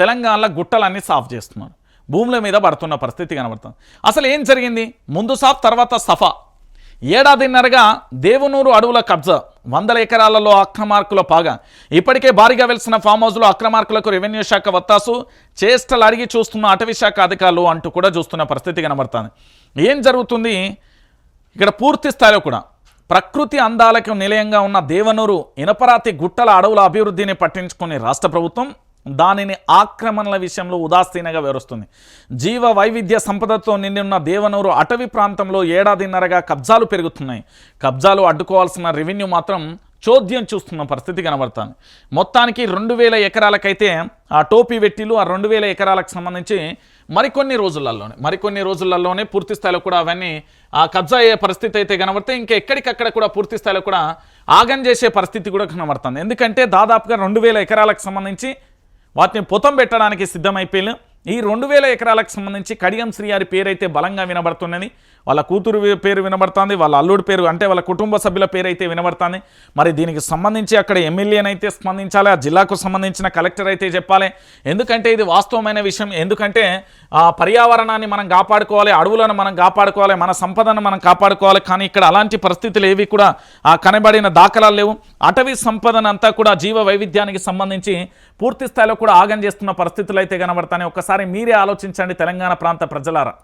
తెలంగాణలో గుట్టలన్నీ సాఫ్ చేస్తున్నారు, భూముల మీద పడుతున్న పరిస్థితి కనబడుతుంది. అసలు ఏం జరిగింది? ముందు సాఫ్ తర్వాత సఫా. ఏడాదిన్నరగా దేవనూరు అడవుల కబ్జా, 100 ఎకరాలలో అక్రమార్కుల పాగా. ఇప్పటికే భారీగా వెలిసిన ఫామ్ హౌస్లో అక్రమార్కులకు రెవెన్యూ శాఖ వత్తాసు, చేష్టలు అడిగి చూస్తున్న అటవీ శాఖ అధికారులు అంటూ కూడా చూస్తున్న పరిస్థితి కనబడుతుంది. ఏం జరుగుతుంది ఇక్కడ? పూర్తి స్థాయిలో కూడా ప్రకృతి అందాలకు నిలయంగా ఉన్న దేవనూరు ఇనపరాతి గుట్టల అడవుల అభివృద్ధిని పట్టించుకునే రాష్ట్ర ప్రభుత్వం దానిని ఆక్రమణల విషయంలో ఉదాసీనంగా వివరిస్తుంది. జీవ వైవిధ్య సంపదతో నిండి ఉన్న దేవనూరు అటవీ ప్రాంతంలో ఏడాదిన్నరగా కబ్జాలు పెరుగుతున్నాయి. కబ్జాలు అడ్డుకోవాల్సిన రెవెన్యూ మాత్రం చోద్యం చూస్తున్న పరిస్థితి కనబడుతుంది. మొత్తానికి 2000 ఎకరాలకైతే ఆ టోపీ వెట్టిలు, ఆ 2000 ఎకరాలకు సంబంధించి మరికొన్ని రోజులలోనే పూర్తి స్థాయిలో కూడా అవన్నీ కబ్జా అయ్యే పరిస్థితి అయితే కనబడితే ఇంకా ఎక్కడికక్కడ కూడా పూర్తి స్థాయిలో కూడా ఆగం చేసే పరిస్థితి కూడా కనబడుతుంది. ఎందుకంటే దాదాపుగా 2000 ఎకరాలకు సంబంధించి వాటిని పొతం పెట్టడానికి సిద్ధమైపోయి ఈ 2000 ఎకరాలకు సంబంధించి కడియం శ్రీయారి పేరైతే బలంగా వినబడుతున్నది. వాళ్ళ కూతురు పేరు వినబడుతుంది, వాళ్ళ అల్లుడి పేరు అంటే వాళ్ళ కుటుంబ సభ్యుల పేరు అయితే వినబడుతుంది. మరి దీనికి సంబంధించి అక్కడ ఎమ్మెల్యేనైతే స్పందించాలి, ఆ జిల్లాకు సంబంధించిన కలెక్టర్ అయితే చెప్పాలి. ఎందుకంటే ఇది వాస్తవమైన విషయం. ఎందుకంటే పర్యావరణాన్ని మనం కాపాడుకోవాలి, అడవులను మనం కాపాడుకోవాలి, మన సంపదను మనం కాపాడుకోవాలి. కానీ ఇక్కడ అలాంటి పరిస్థితులు ఏవి కూడా కనబడిన దాఖలాలు లేవు. అటవీ సంపదనంతా కూడా జీవ వైవిధ్యానికి సంబంధించి పూర్తి స్థాయిలో కూడా ఆగం చేస్తున్న పరిస్థితులు అయితే కనబడతాయి. ఒక్కసారి మీరే ఆలోచించండి తెలంగాణ ప్రాంత ప్రజలారా.